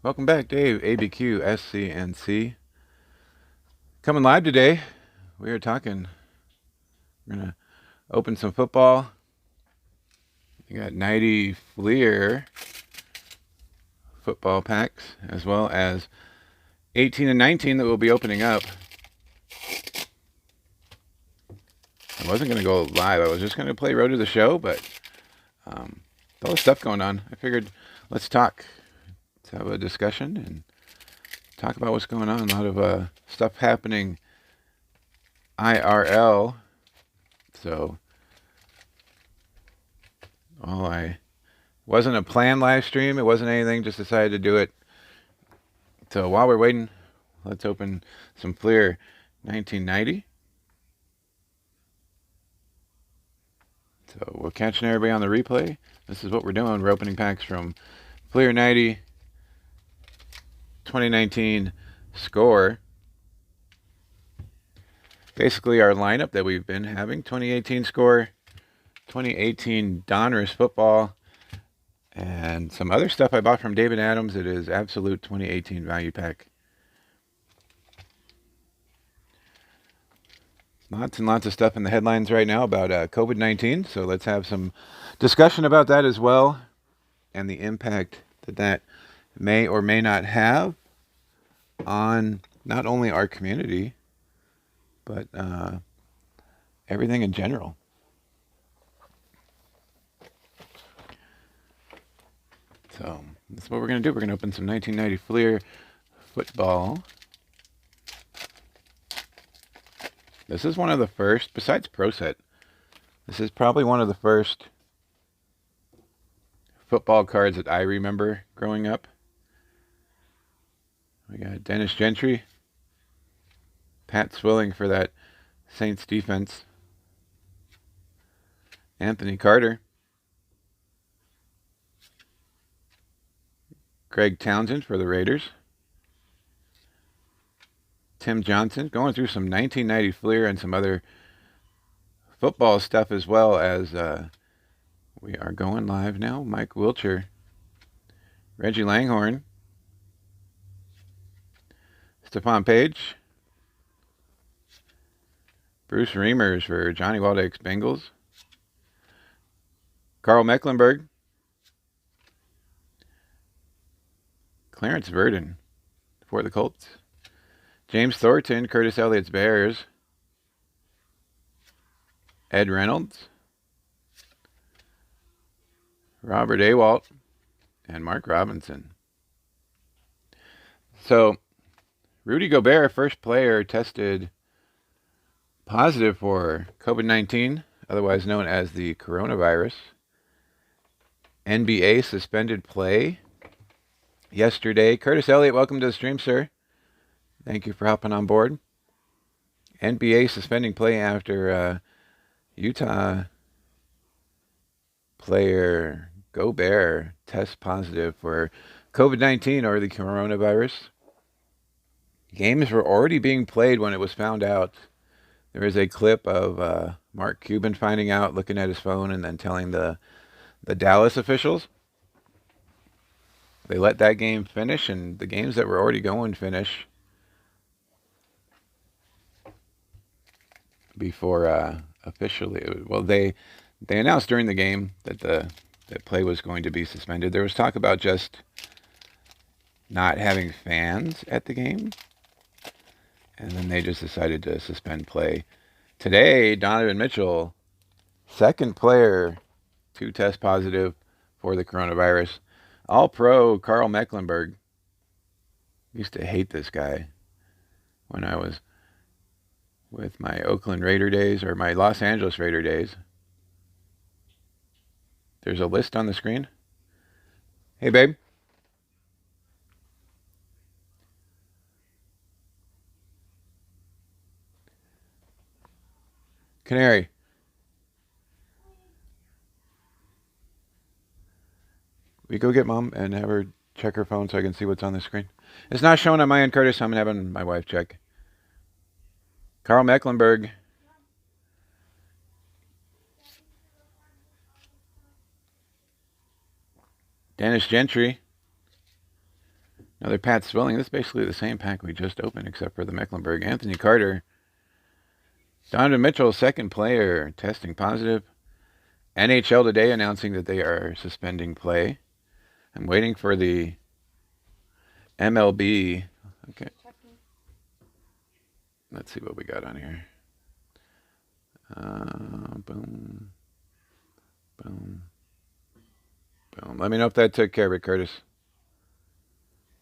Welcome back, Dave, ABQ, SCNC. Coming live today. We are talking. We're going to open some football. You got 90 Fleer football packs, as well as 18 and 19 that we'll be opening up. I wasn't going to go live. I was just going to play Road to the Show, but with all the stuff going on, I figured let's talk. Let's have a discussion and talk about what's going on. A lot of stuff happening IRL. So, I wasn't a planned live stream. It wasn't anything. Just decided to do it. So while we're waiting, let's open some Fleer 1990. So we're catching everybody on the replay. This is what we're doing. We're opening packs from Fleer 90 2019 score. Basically our lineup that we've been having. 2018 score, 2018 Donruss football, and some other stuff I bought from David Adams. It is absolute 2018 value pack. Lots and lots of stuff in the headlines right now about COVID-19. So let's have some discussion about that as well, and the impact that that may or may not have on not only our community, but everything in general. So that's what we're going to do. We're going to open some 1990 Fleer football. This is one of the first, besides Pro Set, this is probably one of the first football cards that I remember growing up. We got Dennis Gentry, Pat Swilling for that Saints defense, Anthony Carter, Greg Townsend for the Raiders, Tim Johnson, going through some 1990 Fleer and some other football stuff as well as we are going live now. Mike Wilcher, Reggie Langhorne, Stephon Page, Bruce Reimers for Johnny Waldeck's Bengals, Carl Mecklenburg, Clarence Verdon for the Colts, James Thornton, Curtis Elliott's Bears, Ed Reynolds, Robert Awalt, and Mark Robinson. So, Rudy Gobert, first player tested positive for COVID-19, otherwise known as the coronavirus. NBA suspended play yesterday. Curtis Elliott, welcome to the stream, sir. Thank you for hopping on board. NBA suspending play after Utah player Gobert tests positive for COVID-19 or the coronavirus. Games were already being played when it was found out. There is a clip of Mark Cuban finding out, looking at his phone, and then telling the Dallas officials. They let that game finish, and the games that were already going finish before officially. Well, they announced during the game that that play was going to be suspended. There was talk about just not having fans at the game, and then they just decided to suspend play. Today, Donovan Mitchell, second player to test positive for the coronavirus. All-Pro Carl Mecklenburg. Used to hate this guy when I was with my Oakland Raider days or my Los Angeles Raider days. There's a list on the screen. Hey, babe. Canary. We go get mom and have her check her phone so I can see what's on the screen. It's not showing on my end, Curtis. I'm having my wife check. Carl Mecklenburg. Dennis Gentry. Another Pat Swilling. This is basically the same pack we just opened except for the Mecklenburg. Anthony Carter. Donovan Mitchell, second player, testing positive. NHL today announcing that they are suspending play. I'm waiting for the MLB. Okay. Let's see what we got on here. Boom. Boom. Boom. Let me know if that took care of it, Curtis.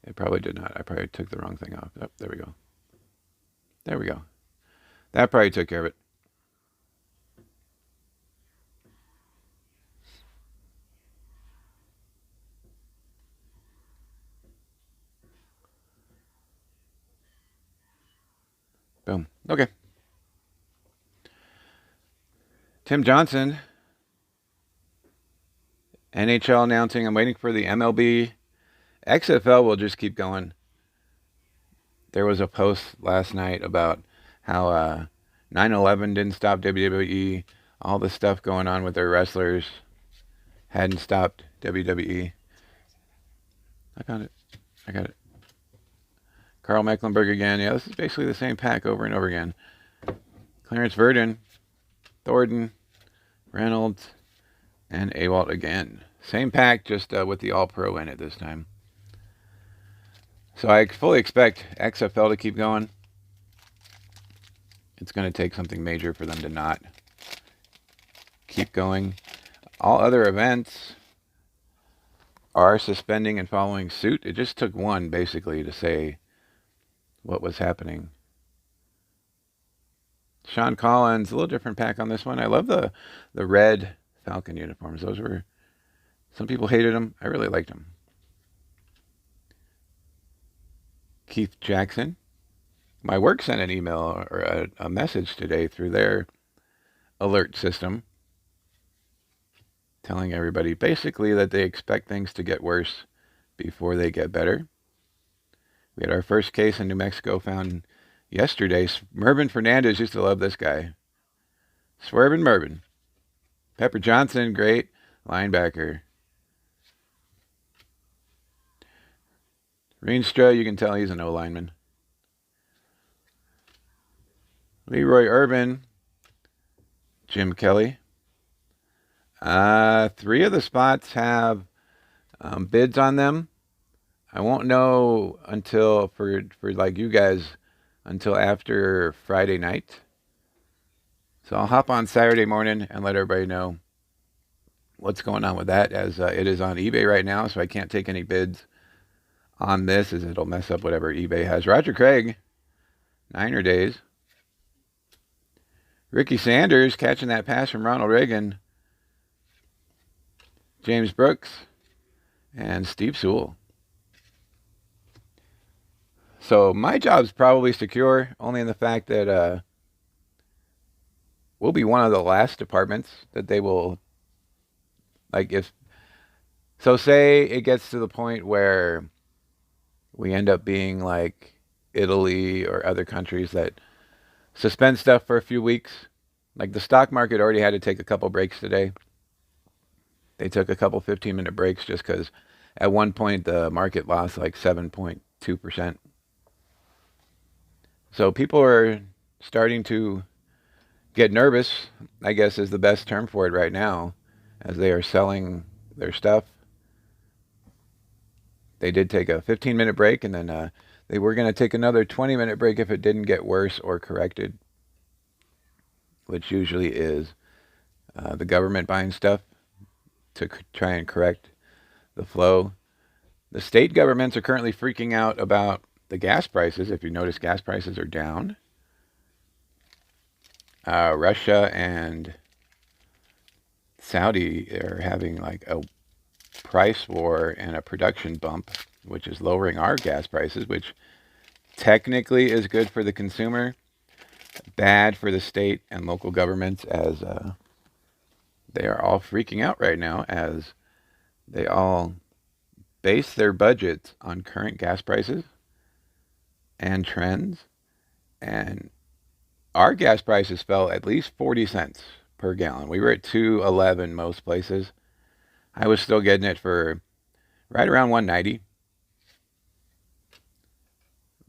It probably did not. I probably took the wrong thing off. Oh, there we go. There we go. That probably took care of it. Boom. Okay. Tim Johnson. NHL announcing I'm waiting for the MLB. XFL will just keep going. There was a post last night about how 9/11 didn't stop WWE. All the stuff going on with their wrestlers hadn't stopped WWE. I got it. I got it. Carl Mecklenburg again. Yeah, this is basically the same pack over and over again. Clarence Verdon, Thornton, Reynolds, and Awalt again. Same pack, just with the All-Pro in it this time. So I fully expect XFL to keep going. It's going to take something major for them to not keep going. All other events are suspending and following suit. It just took one, basically, to say what was happening. Sean Collins, a little different pack on this one. I love the red Falcon uniforms. Those were, some people hated them. I really liked them. Keith Jackson. My work sent an email or a message today through their alert system telling everybody basically that they expect things to get worse before they get better. We had our first case in New Mexico found yesterday. Mervin Fernandez used to love this guy. Swervin Mervin. Pepper Johnson, great linebacker. Reenstra, you can tell he's an O-lineman. Leroy Urban, Jim Kelly. 3 of the spots have bids on them. I won't know until for like you guys until after Friday night. So I'll hop on Saturday morning and let everybody know what's going on with that, as it is on eBay right now, so I can't take any bids on this as it'll mess up whatever eBay has. Roger Craig, Niner days. Ricky Sanders catching that pass from Ronald Reagan. James Brooks and Steve Sewell. So my job's probably secure, only in the fact that we'll be one of the last departments that they will, like, if so, say it gets to the point where we end up being like Italy or other countries that suspend stuff for a few weeks. Like the stock market already had to take a couple breaks today. They took a couple 15-minute breaks just because at one point the market lost like 7.2%. So people are starting to get nervous, I guess is the best term for it right now, as they are selling their stuff. They did take a 15-minute break, and then they were going to take another 20-minute break if it didn't get worse or corrected, which usually is the government buying stuff to try and correct the flow. The state governments are currently freaking out about the gas prices. If you notice, gas prices are down. Russia and Saudi are having like a price war and a production bump, which is lowering our gas prices, which technically is good for the consumer, bad for the state and local governments, as they are all freaking out right now as they all base their budgets on current gas prices and trends. And our gas prices fell at least 40 cents per gallon. We were at 2.11 most places. I was still getting it for right around 190.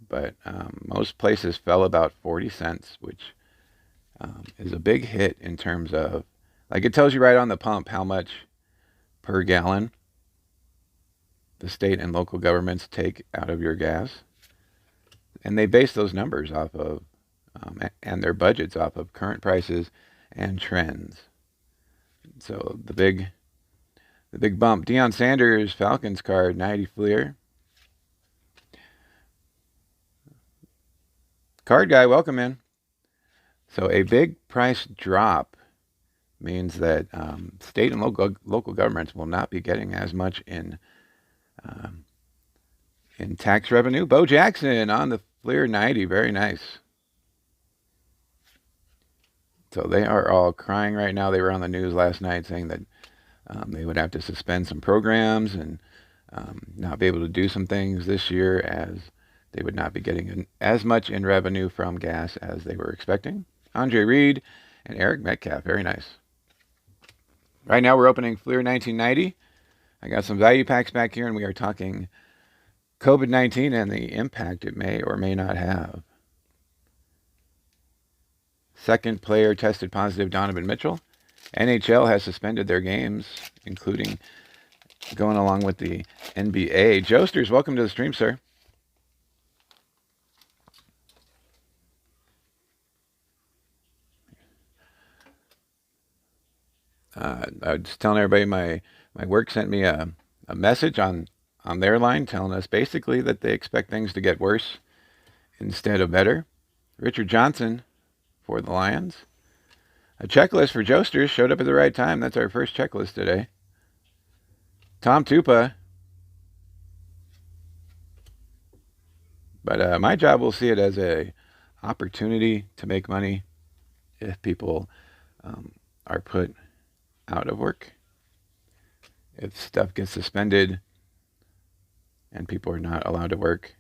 But most places fell about 40 cents, which is a big hit in terms of, like, it tells you right on the pump how much per gallon the state and local governments take out of your gas. And they base those numbers off of, and their budgets off of current prices and trends. So the big bump. Deion Sanders, Falcons card, 90 Fleer. Card guy, welcome in. So a big price drop means that state and local governments will not be getting as much in tax revenue. Bo Jackson on the Fleer 90, very nice. So they are all crying right now. They were on the news last night saying that they would have to suspend some programs and not be able to do some things this year, as they would not be getting as much in revenue from gas as they were expecting. Andre Reed and Eric Metcalf, very nice. Right now we're opening Fleer 1990. I got some value packs back here, and we are talking COVID-19 and the impact it may or may not have. Second player tested positive, Donovan Mitchell. NHL has suspended their games, including going along with the NBA. Joesters, welcome to the stream, sir. I was just telling everybody my work sent me a message on their line telling us basically that they expect things to get worse instead of better. Richard Johnson for the Lions. A checklist for Joesters showed up at the right time. That's our first checklist today. Tom Tupa. But my job will see it as a opportunity to make money if people are put out of work. If stuff gets suspended and people are not allowed to work,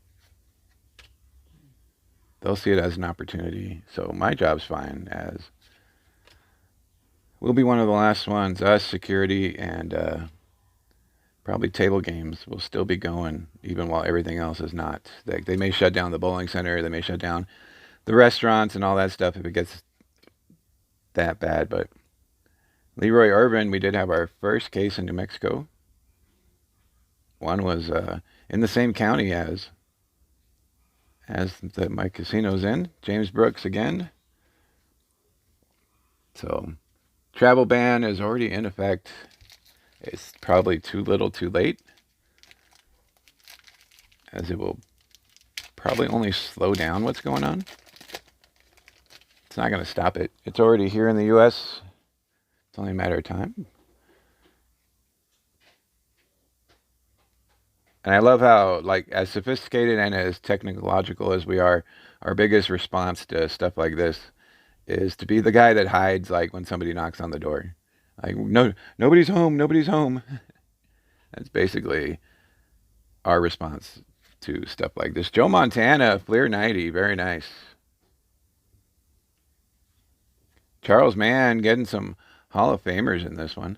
they'll see it as an opportunity. So my job's fine, as we'll be one of the last ones. Us, security, and probably table games will still be going even while everything else is not. They may shut down the bowling center, they may shut down the restaurants and all that stuff if it gets that bad. But Leroy Irvin, we did have our first case in New Mexico. One was in the same county as my casino's in. James Brooks again. So travel ban is already in effect. It's probably too little too late, as it will probably only slow down what's going on. It's not going to stop it. It's already here in the U.S. It's only a matter of time. And I love how, like, as sophisticated and as technological as we are, our biggest response to stuff like this is to be the guy that hides, like, when somebody knocks on the door. Like, no, nobody's home, nobody's home. That's basically our response to stuff like this. Joe Montana, Fleer 90, very nice. Charles Mann getting some Hall of Famers in this one.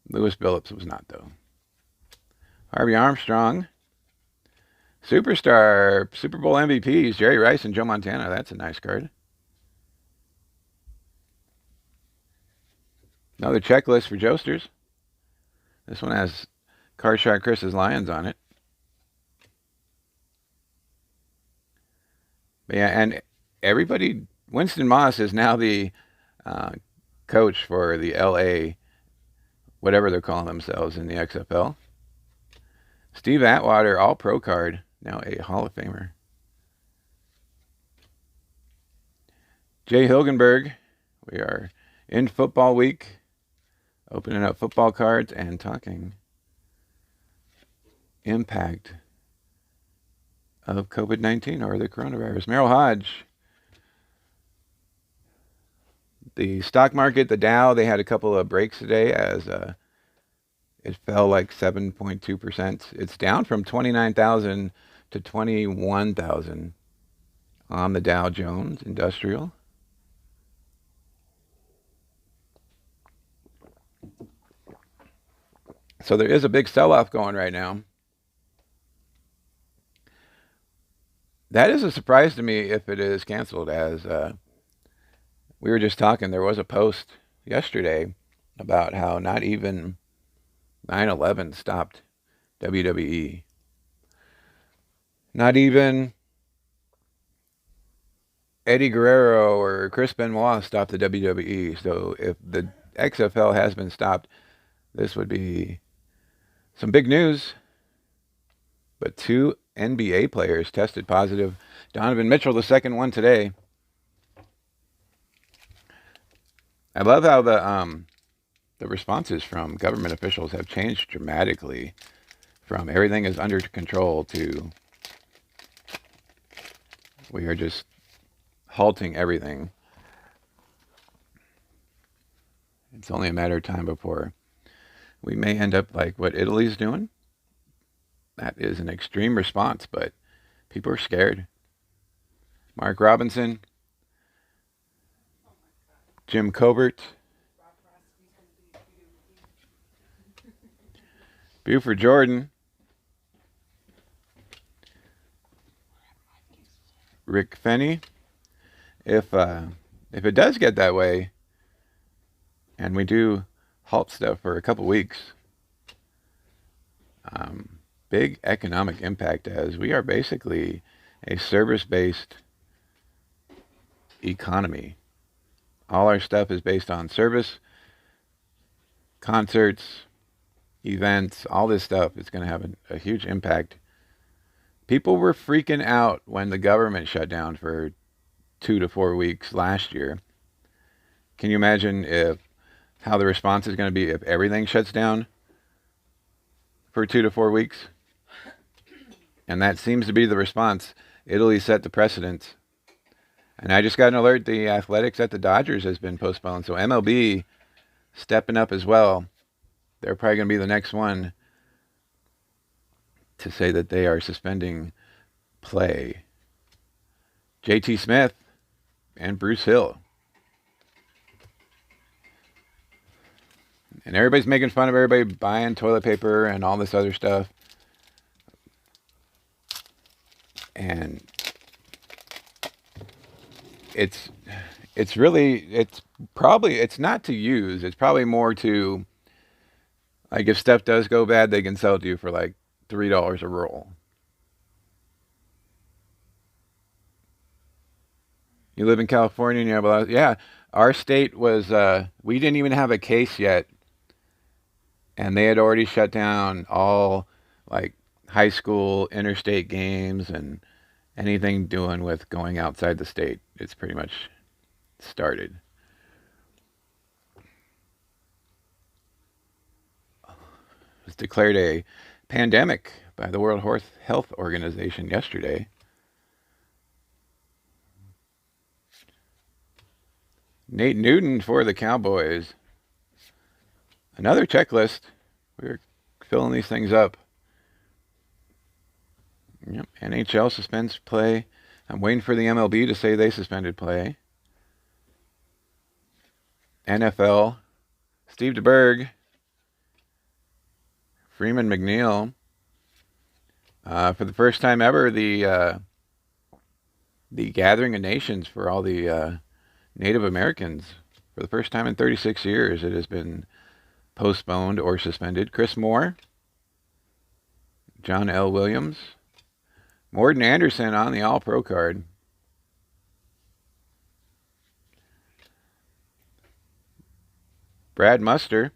Lewis Phillips was not, though. Harvey Armstrong, Superstar, Super Bowl MVPs, Jerry Rice and Joe Montana. That's a nice card. Another checklist for Joesters. This one has Card Shark Chris's Lions on it. But yeah, and everybody, Winston Moss is now the uh, coach for the LA, whatever they're calling themselves in the XFL. Steve Atwater, All Pro card, now a Hall of Famer. Jay Hilgenberg, we are in football week, opening up football cards and talking impact of COVID-19 or the coronavirus. Merrill Hodge, the stock market, the Dow, they had a couple of breaks today as it fell like 7.2%. It's down from 29,000 to 21,000 on the Dow Jones Industrial. So there is a big sell-off going right now. That is a surprise to me if it is canceled, as we were just talking. There was a post yesterday about how not even 9/11 stopped WWE. Not even Eddie Guerrero or Chris Benoit stopped the WWE. So if the XFL has been stopped, this would be some big news. But 2 NBA players tested positive. Donovan Mitchell, the second one today. I love how the responses from government officials have changed dramatically from everything is under control to we are just halting everything. It's only a matter of time before we may end up like what Italy's doing. That is an extreme response, but people are scared. Mark Robinson, Jim Covert, Buford Jordan, Rick Fenny. If it does get that way, and we do halt stuff for a couple weeks, big economic impact as we are basically a service-based economy. All our stuff is based on service, concerts, events, all this stuff is going to have a huge impact. People were freaking out when the government shut down for 2 to 4 weeks last year. Can you imagine how the response is going to be if everything shuts down for 2 to 4 weeks? And that seems to be the response. Italy set the precedent. And I just got an alert the athletics at the Dodgers has been postponed. So MLB stepping up as well. They're probably going to be the next one to say that they are suspending play. JT Smith and Bruce Hill. And everybody's making fun of everybody buying toilet paper and all this other stuff. And it's not to use. It's probably more to, like, if stuff does go bad, they can sell it to you for like $3 a roll. You live in California and you have a lot yeah, our state was, we didn't even have a case yet. And they had already shut down all like high school interstate games and anything doing with going outside the state. It's pretty much started. It's declared a pandemic by the World Health Organization yesterday. Nate Newton for the Cowboys. Another checklist. We're filling these things up. Yep. NHL suspends play. I'm waiting for the MLB to say they suspended play. NFL. Steve DeBerg. Freeman McNeil. For the first time ever, the Gathering of Nations for all the Native Americans. For the first time in 36 years, it has been postponed or suspended. Chris Moore. John L. Williams. Morton Anderson on the All-Pro card. Brad Muster.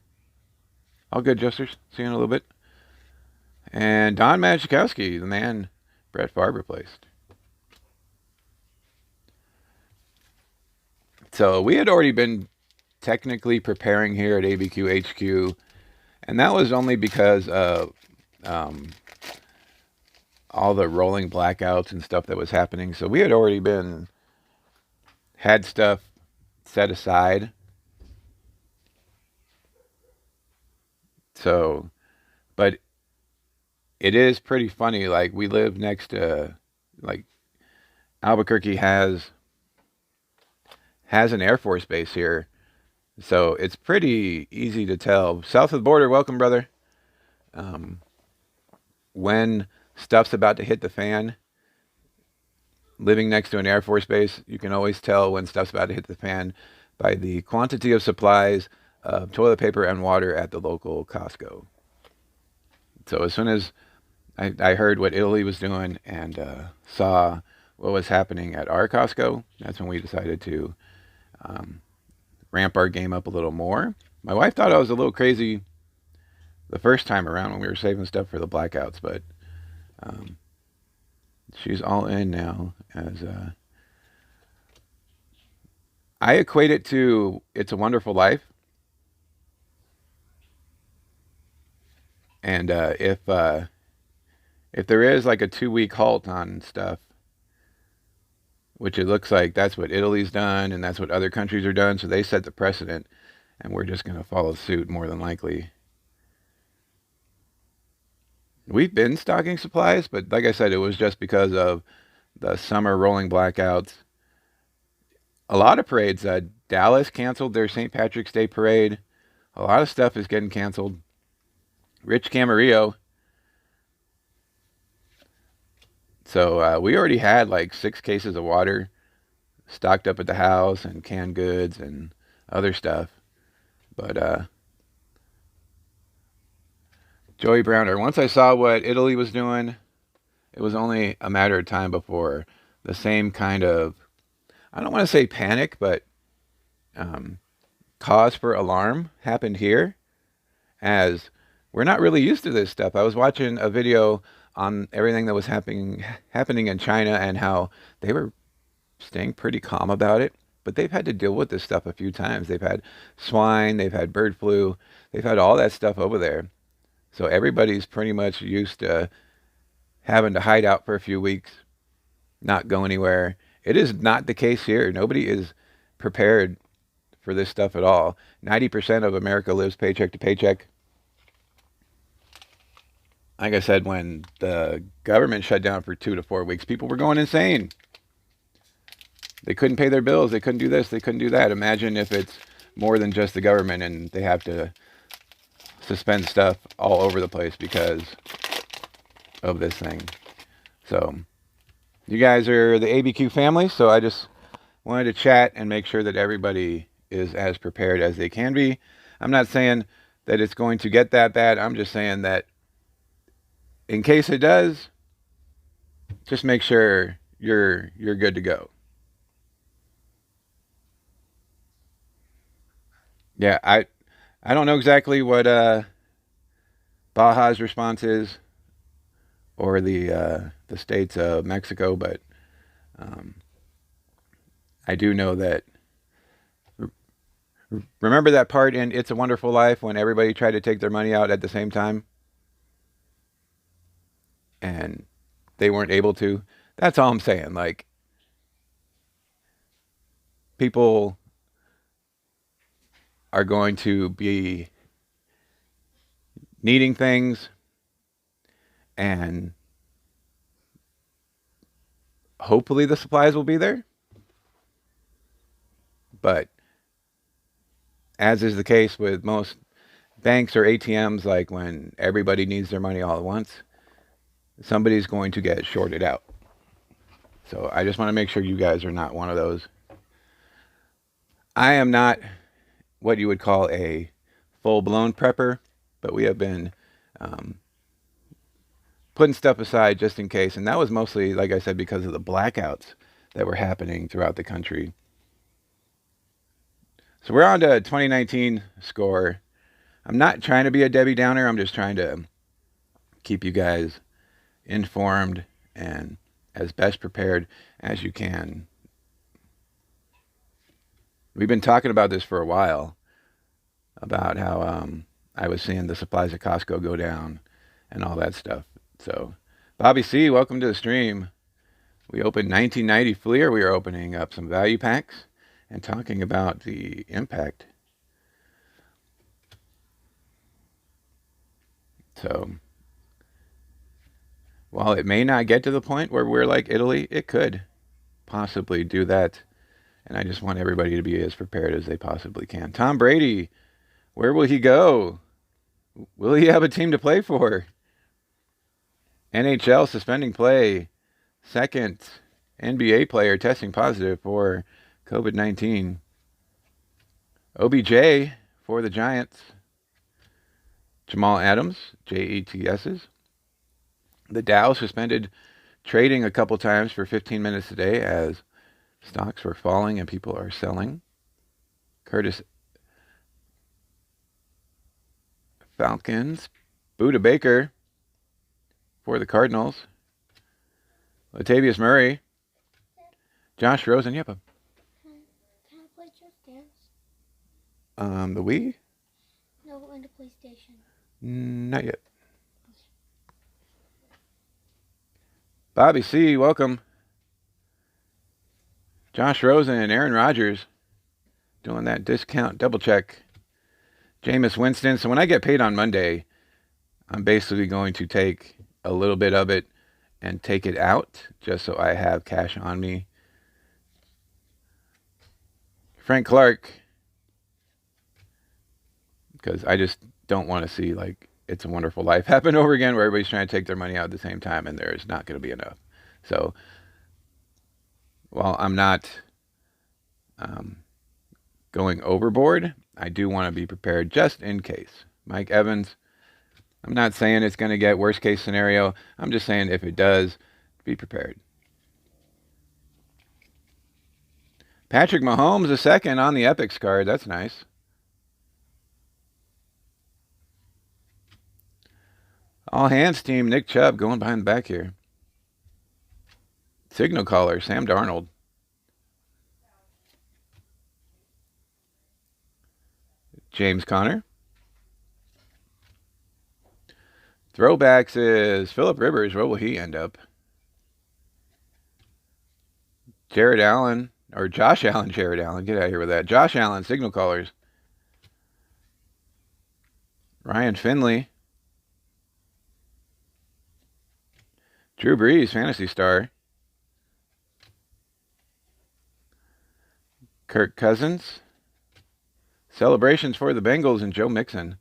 All good, Jesters. See you in a little bit. And Don Majkowski, the man Brett Favre replaced. So we had already been technically preparing here at ABQ HQ, and that was only because of all the rolling blackouts and stuff that was happening. So we had already had stuff set aside. So, but it is pretty funny. Like, we live next to, like, Albuquerque has an Air Force base here. So it's pretty easy to tell. South of the border, welcome, brother. When stuff's about to hit the fan, living next to an Air Force base, you can always tell when stuff's about to hit the fan by the quantity of supplies of toilet paper and water at the local Costco. So as soon as I heard what Italy was doing and saw what was happening at our Costco, that's when we decided to ramp our game up a little more. My wife thought I was a little crazy the first time around when we were saving stuff for the blackouts, but she's all in now. As I equate it to It's a Wonderful Life. And if there is like a 2-week halt on stuff, which it looks like that's what Italy's done and that's what other countries are done, so they set the precedent, and we're just going to follow suit more than likely. We've been stocking supplies, but like I said, it was just because of the summer rolling blackouts. A lot of parades. Dallas canceled their St. Patrick's Day parade. A lot of stuff is getting canceled. Rich Camarillo. So we already had like 6 cases of water stocked up at the house and canned goods and other stuff. But Joey Browner, once I saw what Italy was doing, it was only a matter of time before the same kind of, I don't want to say panic, but cause for alarm happened here, as we're not really used to this stuff. I was watching a video on everything that was happening in China and how they were staying pretty calm about it, but they've had to deal with this stuff a few times. They've had swine, they've had bird flu, they've had all that stuff over there. So everybody's pretty much used to having to hide out for a few weeks, not go anywhere. It is not the case here. Nobody is prepared for this stuff at all. 90% of America lives paycheck to paycheck. Like I said, when the government shut down for 2 to 4 weeks, people were going insane. They couldn't pay their bills. They couldn't do this. They couldn't do that. Imagine if it's more than just the government and they have to suspend stuff all over the place because of this thing. So you guys are the ABQ family, so I just wanted to chat and make sure that everybody is as prepared as they can be. I'm not saying that it's going to get that bad. I'm just saying that in case it does, just make sure you're good to go. Yeah, I don't know exactly what Baja's response is, or the states of Mexico, but I do know that. Remember that part in It's a Wonderful Life when everybody tried to take their money out at the same time? and they weren't able to. That's all I'm saying. Like, people are going to be needing things, and hopefully the supplies will be there. But as is the case with most banks or ATMs, like when everybody needs their money all at once, somebody's going to get shorted out. So I just want to make sure you guys are not one of those. I am not what you would call a full-blown prepper, but we have been putting stuff aside just in case. And that was mostly, like I said, because of the blackouts that were happening throughout the country. So we're on to 2019 score. I'm not trying to be a Debbie Downer. I'm just trying to keep you guys informed and as best prepared as you can. We've been talking about this for a while, about how I was seeing the supplies at Costco go down and all that stuff. So, Bobby C., welcome to the stream. We opened 1990 Fleer. We are opening up some value packs and talking about the impact. So, while it may not get to the point where we're like Italy, it could possibly do that. And I just want everybody to be as prepared as they possibly can. Tom Brady, where will he go? Will he have a team to play for? NHL suspending play. Second NBA player testing positive for COVID-19. OBJ for the Giants. Jamal Adams, JETSs. The Dow suspended trading a couple times for 15 minutes today as stocks were falling and people are selling. Curtis Falcons. Buda Baker for the Cardinals. Latavius Murray. Josh Rosen. Yep. Can I play Just Dance? The Wii? No, on the PlayStation. Not yet. Bobby C., welcome. Josh Rosen and Aaron Rodgers doing that discount double check. Jameis Winston. So when I get paid on Monday, I'm basically going to take a little bit of it and take it out just so I have cash on me. Frank Clark, because I just don't want to see like It's a Wonderful Life happen over again where everybody's trying to take their money out at the same time and there's not going to be enough. So while I'm not going overboard, I do want to be prepared just in case. Mike Evans, I'm not saying it's going to get worst case scenario. I'm just saying if it does, be prepared. Patrick Mahomes, a second on the Epics card. That's nice. All hands team, Nick Chubb going behind the back here. Signal caller, Sam Darnold. James Conner. Throwbacks is Phillip Rivers. Where will he end up? Jared Allen, or Josh Allen, Jared Allen. Get out of here with that. Josh Allen, signal callers. Ryan Finley. Drew Brees, fantasy star. Kirk Cousins. Celebrations for the Bengals and Joe Mixon.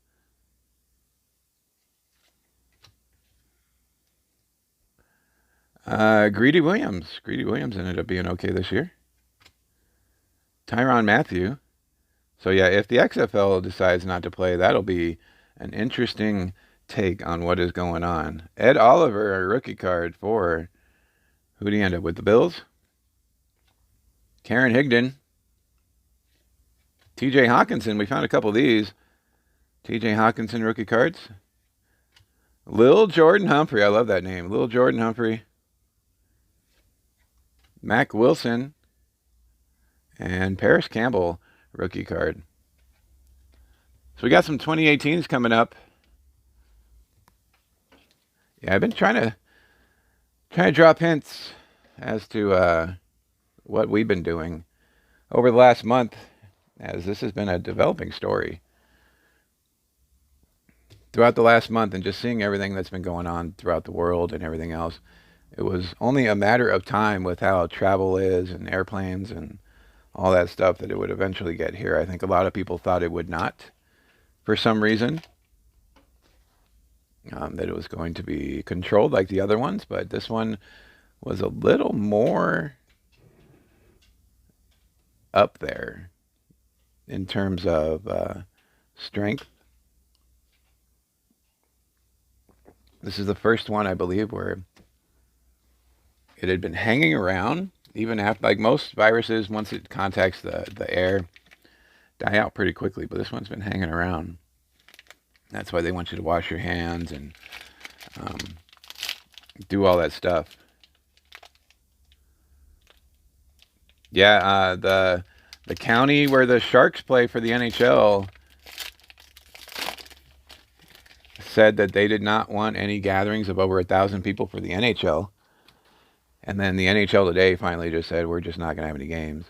Greedy Williams. Greedy Williams ended up being okay this year. Tyrann Mathieu. So yeah, if the XFL decides not to play, that'll be an interesting take on what is going on. Ed Oliver, a rookie card for, who'd he end up with? The Bills? Karen Higdon. TJ Hawkinson, we found a couple of these. TJ Hawkinson rookie cards. Lil Jordan Humphrey, I love that name. Lil Jordan Humphrey. Mac Wilson. And Paris Campbell rookie card. So we got some 2018s coming up. Yeah, I've been trying to trying to drop hints as to what we've been doing over the last month, as this has been a developing story throughout the last month, and just seeing everything that's been going on throughout the world and everything else. It was only a matter of time with how travel is and airplanes and all that stuff that it would eventually get here. I think a lot of people thought it would not for some reason, that it was going to be controlled like the other ones, but this one was a little more up there in terms of strength. This is the first one, I believe, where it had been hanging around even after, like most viruses, once it contacts the air, die out pretty quickly, but this one's been hanging around. That's why they want you to wash your hands and um, do all that stuff. Yeah, the county where the Sharks play for the NHL said that they did not want any gatherings of over 1,000 people for the NHL. And then the NHL today finally just said, we're just not going to have any games.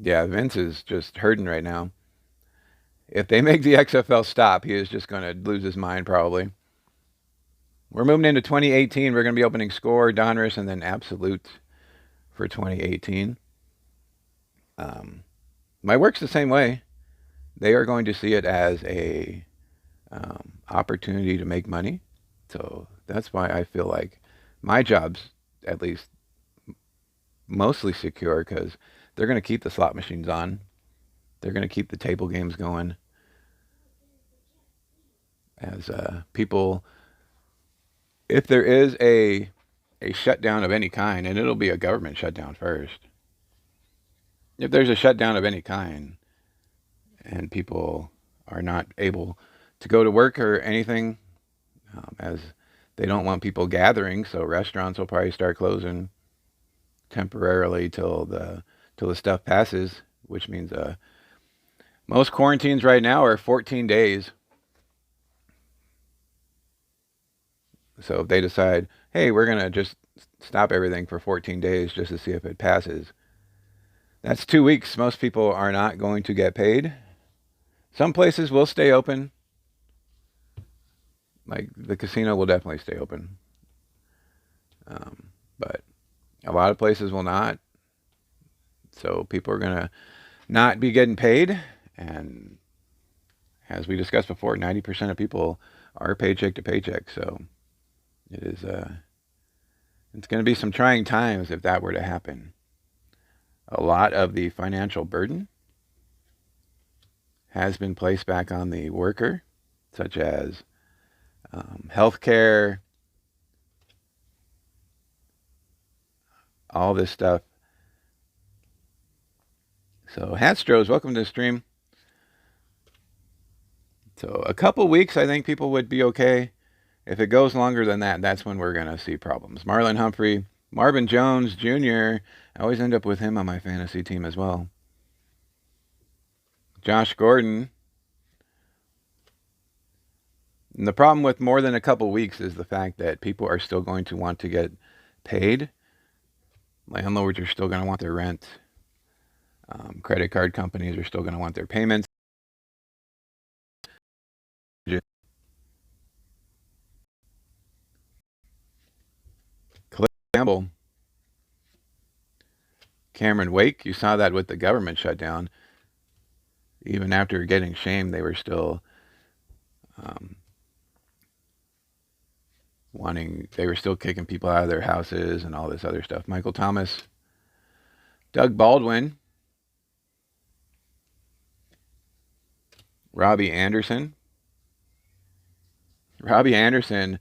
Yeah, Vince is just hurting right now. If they make the XFL stop, he is just going to lose his mind probably. We're moving into 2018. We're going to be opening Score, Donruss, and then Absolute for 2018. My work's the same way. They are going to see it as a opportunity to make money. So that's why I feel like my job's at least mostly secure, because they're going to keep the slot machines on. They're going to keep the table games going. As people, if there is a shutdown of any kind, and it'll be a government shutdown first. If there's a shutdown of any kind and people are not able to go to work or anything, as they don't want people gathering, so restaurants will probably start closing temporarily till the stuff passes, which means most quarantines right now are 14 days. So if they decide, hey, we're going to just stop everything for 14 days just to see if it passes, that's 2 weeks. Most people are not going to get paid. Some places will stay open. Like the casino will definitely stay open. But a lot of places will not. So people are going to not be getting paid. And as we discussed before, 90% of people are paycheck to paycheck. So it is, it's going to be some trying times if that were to happen. A lot of the financial burden has been placed back on the worker, such as health care, all this stuff. So Hatstros, welcome to the stream. So a couple weeks, I think people would be okay. If it goes longer than that, that's when we're going to see problems. Marlon Humphrey, Marvin Jones Jr., I always end up with him on my fantasy team as well. Josh Gordon. And the problem with more than a couple weeks is the fact that people are still going to want to get paid. Landlords are still going to want their rent. Credit card companies are still going to want their payments. Cliff Campbell. Cameron Wake, you saw that with the government shutdown. Even after getting shamed, they were still they were still kicking people out of their houses and all this other stuff. Michael Thomas, Doug Baldwin, Robbie Anderson. Robbie Anderson,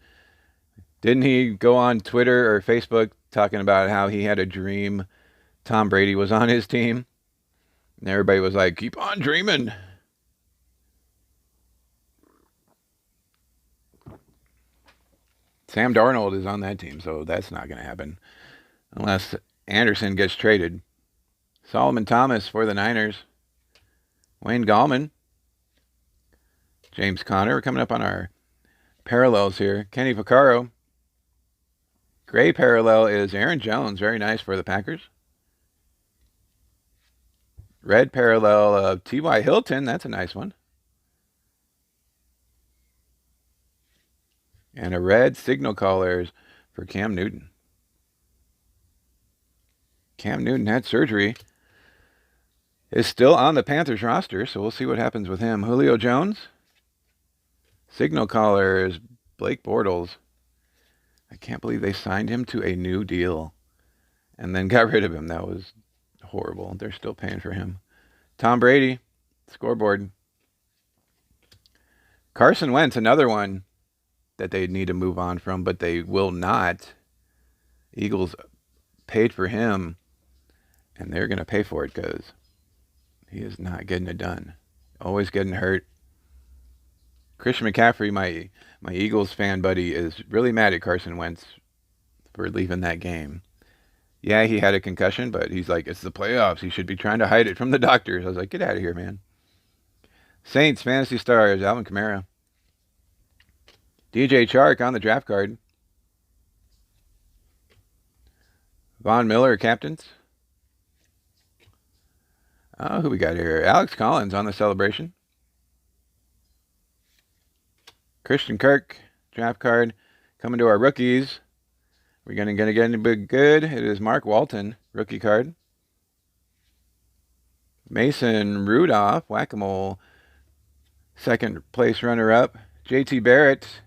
didn't he go on Twitter or Facebook talking about how he had a dream Tom Brady was on his team? And everybody was like, keep on dreaming. Sam Darnold is on that team, so that's not going to happen unless Anderson gets traded. Solomon Thomas for the Niners. Wayne Gallman. James Conner. We're coming up on our parallels here. Kenny Vaccaro. Gray parallel is Aaron Jones. Very nice for the Packers. Red parallel of T.Y. Hilton. That's a nice one. And a red signal callers for Cam Newton. Cam Newton had surgery. Is still on the Panthers roster, so we'll see what happens with him. Julio Jones. Signal callers, Blake Bortles. I can't believe they signed him to a new deal and then got rid of him. That was horrible. They're still paying for him. Tom Brady, scoreboard. Carson Wentz, another one that they need to move on from, but they will not. Eagles paid for him, and they're going to pay for it because he is not getting it done. Always getting hurt. Christian McCaffrey, my Eagles fan buddy, is really mad at Carson Wentz for leaving that game. Yeah, he had a concussion, but he's like, it's the playoffs. He should be trying to hide it from the doctors. I was like, get out of here, man. Saints, Fantasy Stars, Alvin Kamara. DJ Chark on the draft card. Von Miller, captains. Who we got here? Alex Collins on the celebration. Christian Kirk, draft card. Coming to our rookies. We're going to get anybody good. It is Mark Walton, rookie card. Mason Rudolph, whack-a-mole, second place runner-up. JT Barrett.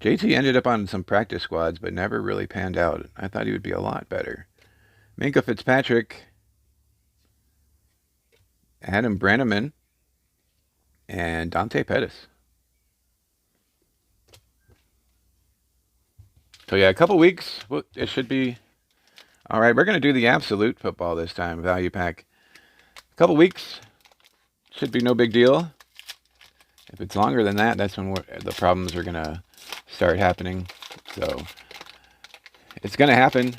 JT ended up on some practice squads, but never really panned out. I thought he would be a lot better. Minka Fitzpatrick. Adam Brenneman. And Dante Pettis. So yeah, a couple weeks. It should be all right. We're going to do the absolute football this time, value pack. A couple weeks should be no big deal. If it's longer than that, that's when the problems are going to start happening. So it's going to happen.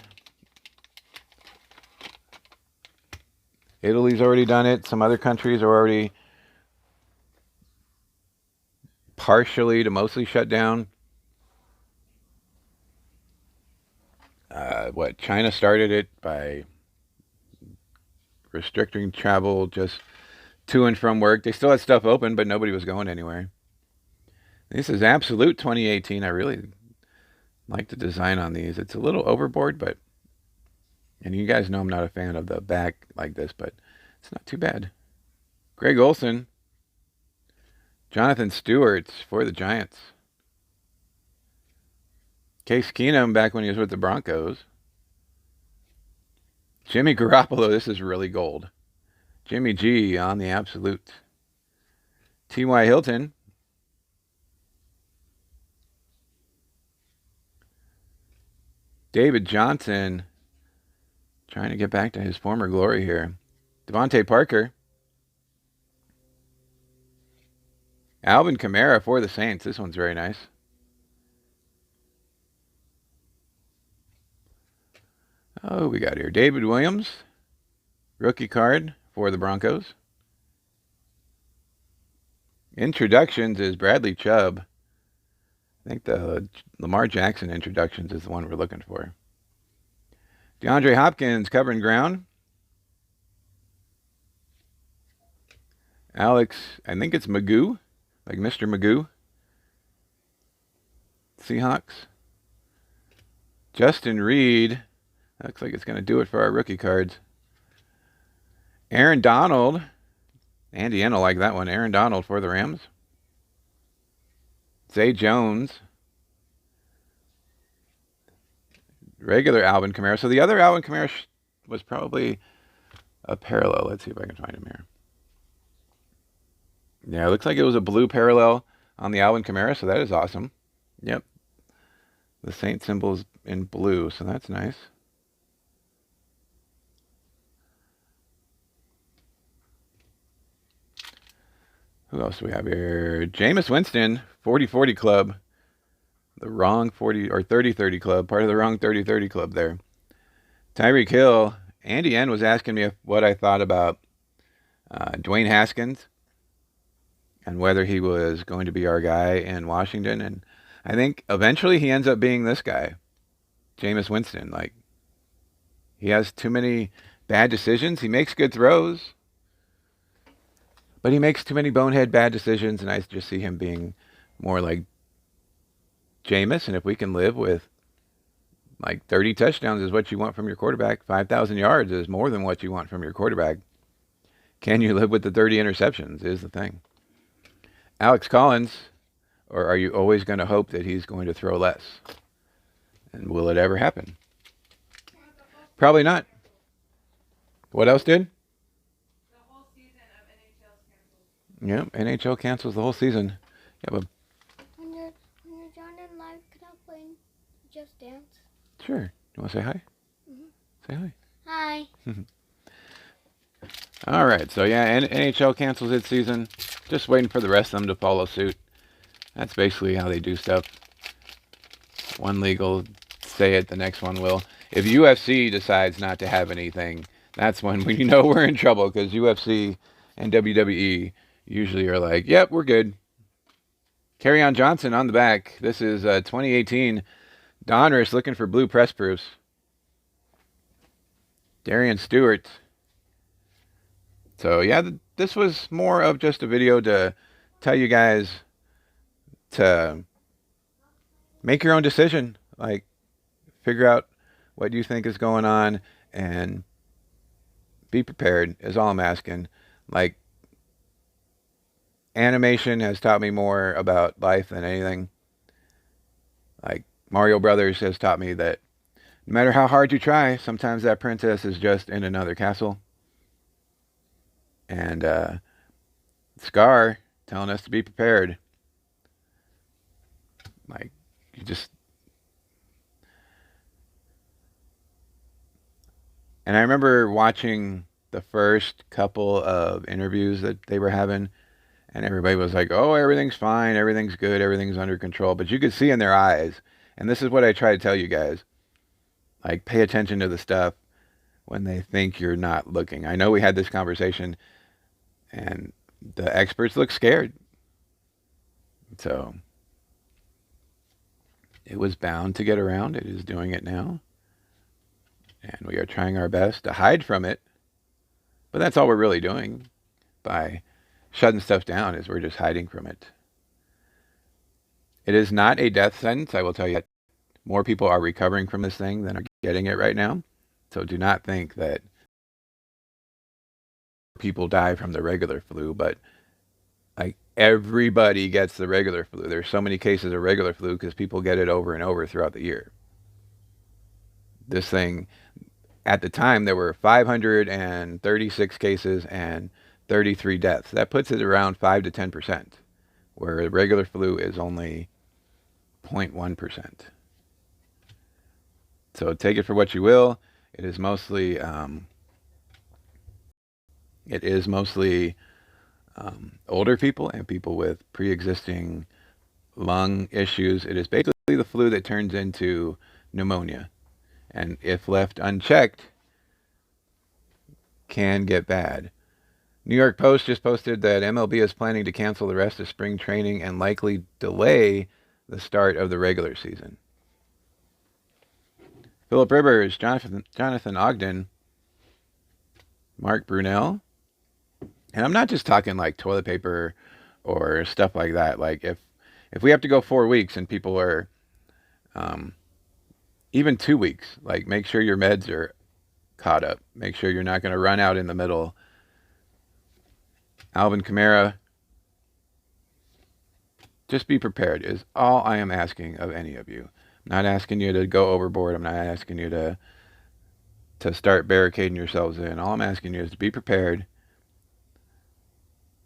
Italy's already done it. Some other countries are already partially to mostly shut down. China started it by restricting travel just to and from work. They still had stuff open, but nobody was going anywhere. This is Absolute 2018. I really like the design on these. It's a little overboard, but, and you guys know I'm not a fan of the back like this, but it's not too bad. Greg Olson. Jonathan Stewart for the Giants. Case Keenum back when he was with the Broncos. Jimmy Garoppolo, this is really gold. Jimmy G on the Absolute. T.Y. Hilton. David Johnson, trying to get back to his former glory here. Devontae Parker. Alvin Kamara for the Saints. This one's very nice. Oh, we got here David Williams, rookie card for the Broncos. Introductions is Bradley Chubb. I think the Lamar Jackson introductions is the one we're looking for. DeAndre Hopkins covering ground. Alex, I think it's Magoo, like Mr. Magoo. Seahawks. Justin Reed. Looks like it's going to do it for our rookie cards. Aaron Donald. Andy N will like that one. Aaron Donald for the Rams. Zay Jones. Regular Alvin Kamara. So the other Alvin Kamara was probably a parallel. Let's see if I can find him here. Yeah, it looks like it was a blue parallel on the Alvin Kamara, so that is awesome. Yep. The Saint symbol's in blue, so that's nice. Who else do we have here? Jameis Winston, 40-40 club. The wrong 40 or 30-30 club. Part of the wrong 30-30 club there. Tyreek Hill. Andy N was asking me what I thought about Dwayne Haskins. and whether he was going to be our guy in Washington. And I think eventually he ends up being this guy, Jameis Winston. Like, he has too many bad decisions. He makes good throws, but he makes too many bonehead bad decisions, and I just see him being more like Jameis. And if we can live with like 30 touchdowns is what you want from your quarterback, 5,000 yards is more than what you want from your quarterback. Can you live with the 30 interceptions is the thing. Alex Collins, or are you always going to hope that he's going to throw less? And will it ever happen? Probably not. What else did? The whole season of NHL canceled. Yeah, NHL cancels the whole season. Yeah, but When you're done in live, can I play Just Dance? sure. You want to say hi? Mhm. Say hi. Hi. All right. So yeah, NHL cancels its season. Just waiting for the rest of them to follow suit. That's basically how they do stuff. One league will say it, the next one will. If UFC decides not to have anything, that's when we know we're in trouble, because UFC and WWE usually are like, yep, we're good. Carry-On Johnson on the back. This is 2018. Donruss looking for blue press proofs. Darian Stewart. So yeah, this was more of just a video to tell you guys to make your own decision. Like, figure out what you think is going on and be prepared is all I'm asking. Like, animation has taught me more about life than anything. Like, Mario Brothers has taught me that no matter how hard you try, sometimes that princess is just in another castle. And Scar telling us to be prepared. Like, you just... And I remember watching the first couple of interviews that they were having, and everybody was like, oh, everything's fine, everything's good, everything's under control. But you could see in their eyes, and this is what I try to tell you guys, like, pay attention to the stuff when they think you're not looking. I know we had this conversation, and the experts look scared. So it was bound to get around. It is doing it now. And we are trying our best to hide from it. But that's all we're really doing by shutting stuff down, is we're just hiding from it. It is not a death sentence, I will tell you that. More people are recovering from this thing than are getting it right now. So do not think that people die from the regular flu, but like, everybody gets the regular flu. There's so many cases of regular flu because people get it over and over throughout the year. This thing, at the time, there were 536 cases and 33 deaths. That puts it around 5 to 10%, where regular flu is only 0.1%. So take it for what you will. It is mostly older people and people with pre-existing lung issues. It is basically the flu that turns into pneumonia, and if left unchecked, can get bad. New York Post just posted that MLB is planning to cancel the rest of spring training and likely delay the start of the regular season. Philip Rivers, Jonathan Ogden, Mark Brunell. And I'm not just talking like toilet paper or stuff like that. Like, if we have to go 4 weeks and people are even 2 weeks, like, make sure your meds are caught up. Make sure you're not going to run out in the middle. Alvin Kamara, just be prepared is all I am asking of any of you. I'm not asking you to go overboard. I'm not asking you to start barricading yourselves in. All I'm asking you is to be prepared,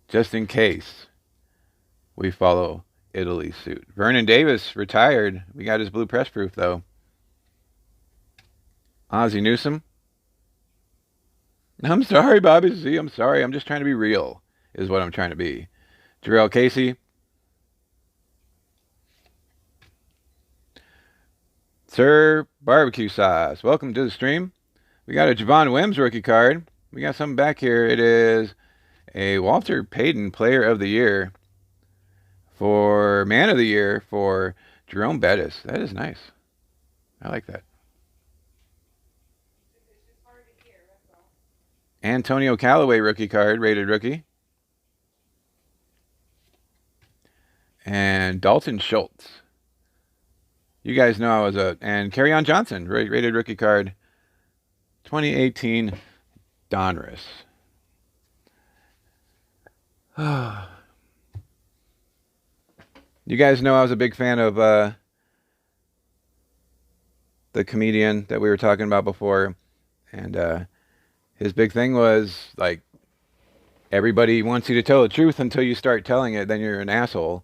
just in case we follow Italy's suit. Vernon Davis retired. We got his blue press proof, though. Ozzie Newsome. I'm sorry, Bobby Z. I'm sorry. I'm just trying to be real, is what I'm trying to be. Jarrell Casey. Sir Barbecue Sauce. Welcome to the stream. We got a Javon Wims rookie card. We got something back here. It is a Walter Payton Player of the Year. for Man of the Year for Jerome Bettis. That is nice. I like that. It's just hard to hear, that's all. Antonio Callaway rookie card, rated rookie. And Dalton Schultz. You guys know I was and Kerryon Johnson, rated rookie card, 2018 Donruss. You guys know I was a big fan of the comedian that we were talking about before, and his big thing was like everybody wants you to tell the truth until you start telling it, then you're an asshole.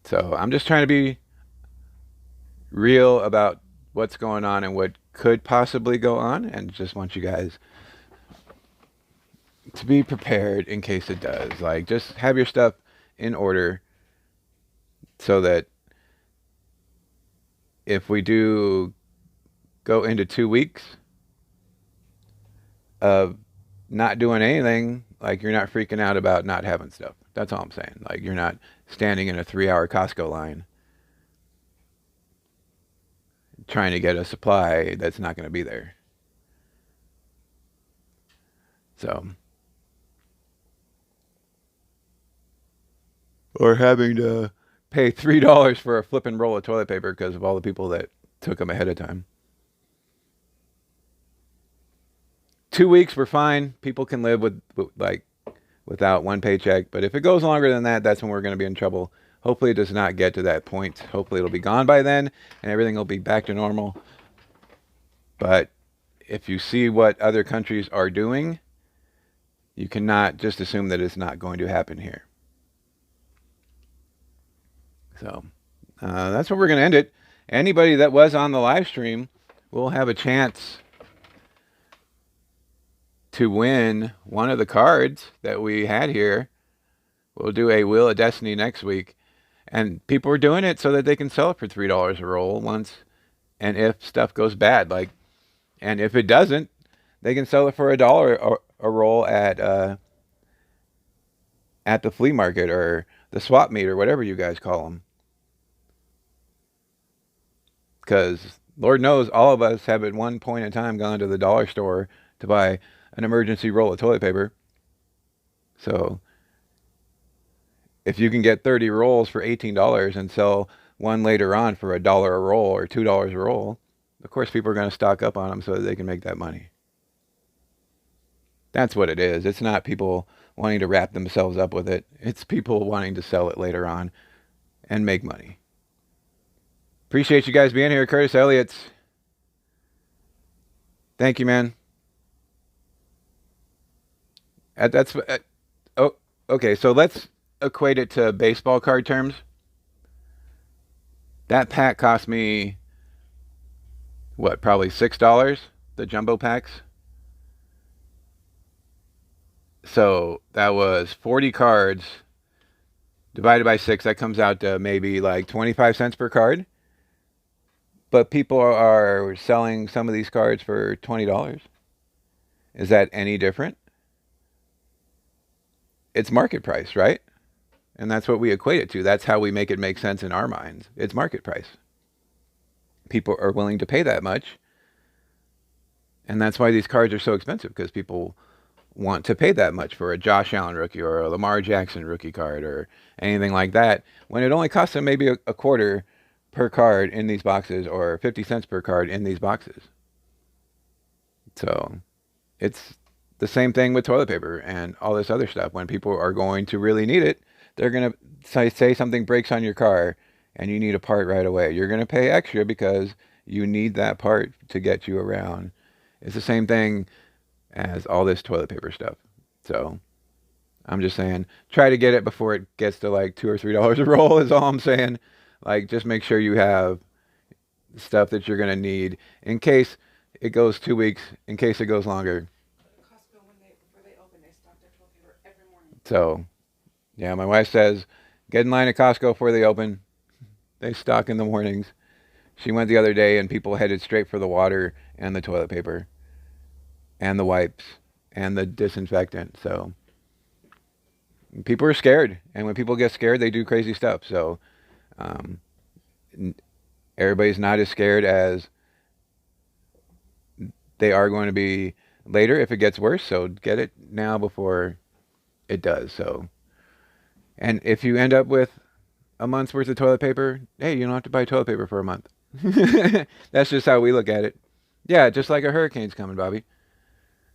So I'm just trying to be real about what's going on and what could possibly go on, and just want you guys to be prepared in case it does. Like, just have your stuff in order so that if we do go into 2 weeks of not doing anything, like, you're not freaking out about not having stuff. That's all I'm saying. Like, you're not standing in a 3-hour Costco line trying to get a supply that's not going to be there. So, or having to pay $3 for a flipping roll of toilet paper because of all the people that took them ahead of time. 2 weeks, we're fine. People can live with like without one paycheck. But if it goes longer than that, that's when we're going to be in trouble. Hopefully, it does not get to that point. Hopefully, it'll be gone by then, and everything will be back to normal. But if you see what other countries are doing, you cannot just assume that it's not going to happen here. So that's where we're going to end it. Anybody that was on the live stream will have a chance to win one of the cards that we had here. We'll do a Wheel of Destiny next week. And people are doing it so that they can sell it for $3 a roll once and if stuff goes bad. Like, and if it doesn't, they can sell it for $1 a roll at the flea market or the swap meet or whatever you guys call them. Because Lord knows all of us have at one point in time gone to the dollar store to buy an emergency roll of toilet paper. So if you can get 30 rolls for $18 and sell one later on for $1 a roll or $2 a roll, of course people are going to stock up on them so that they can make that money. That's what it is. It's not people wanting to wrap themselves up with it. It's people wanting to sell it later on and make money. Appreciate you guys being here. Curtis Elliott's. Thank you, man. Oh, okay. So let's equate it to baseball card terms. That pack cost me, what, probably $6, the jumbo packs. So that was 40 cards divided by 6. That comes out to maybe like 25 cents per card. But people are selling some of these cards for $20. Is that any different? It's market price, right? And that's what we equate it to. That's how we make it make sense in our minds. It's market price. People are willing to pay that much. And that's why these cards are so expensive, because people want to pay that much for a Josh Allen rookie or a Lamar Jackson rookie card or anything like that, when it only costs them maybe a quarter per card in these boxes or 50 cents per card in these boxes. So it's the same thing with toilet paper and all this other stuff. When people are going to really need it, they're going to say something breaks on your car and you need a part right away. You're going to pay extra because you need that part to get you around. It's the same thing as all this toilet paper stuff. So I'm just saying, try to get it before it gets to like $2 or $3 a roll is all I'm saying. Like, just make sure you have stuff that you're going to need in case it goes 2 weeks, in case it goes longer. Costco, before they open, they stock their toilet paper every morning. So, yeah, my wife says, get in line at Costco before they open. They stock in the mornings. She went the other day and people headed straight for the water and the toilet paper and the wipes and the disinfectant. So, People are scared, and when people get scared, they do crazy stuff. So um, everybody's not as scared as they are going to be later if it gets worse. So get it now before it does. So, and if you end up with a month's worth of toilet paper, hey, you don't have to buy toilet paper for a month. That's just how we look at it. Yeah, just like a hurricane's coming, Bobby.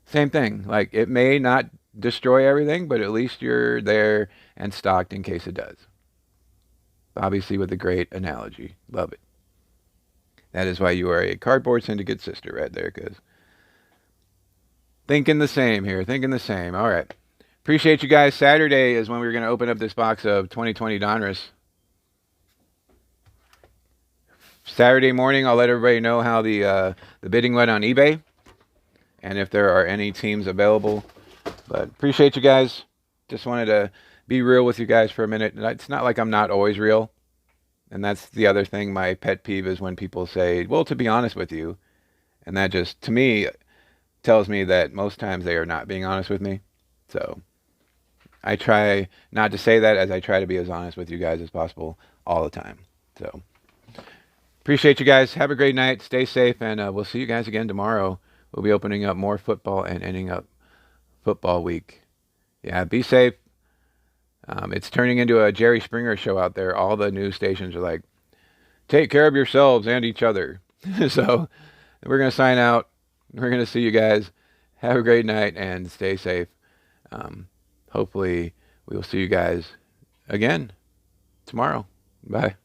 Same thing. Like it may not destroy everything, but at least you're there and stocked in case it does. Bobby C with a great analogy. Love it. That is why you are a cardboard syndicate sister right there, because thinking the same here. Thinking the same. All right. Appreciate you guys. Saturday is when we're going to open up this box of 2020 Donruss. Saturday morning, I'll let everybody know how the bidding went on eBay and if there are any teams available. But appreciate you guys. Just wanted to be real with you guys for a minute. It's not like I'm not always real. And that's the other thing. My pet peeve is when people say, well, to be honest with you. And that just, to me, tells me that most times they are not being honest with me. So I try not to say that, as I try to be as honest with you guys as possible all the time. So appreciate you guys. Have a great night. Stay safe. And we'll see you guys again tomorrow. We'll be opening up more football and ending up football week. Yeah, be safe. It's turning into a Jerry Springer show out there. All the news stations are like, take care of yourselves and each other. So we're going to sign out. We're going to see you guys. Have a great night and stay safe. Hopefully we will see you guys again tomorrow. Bye.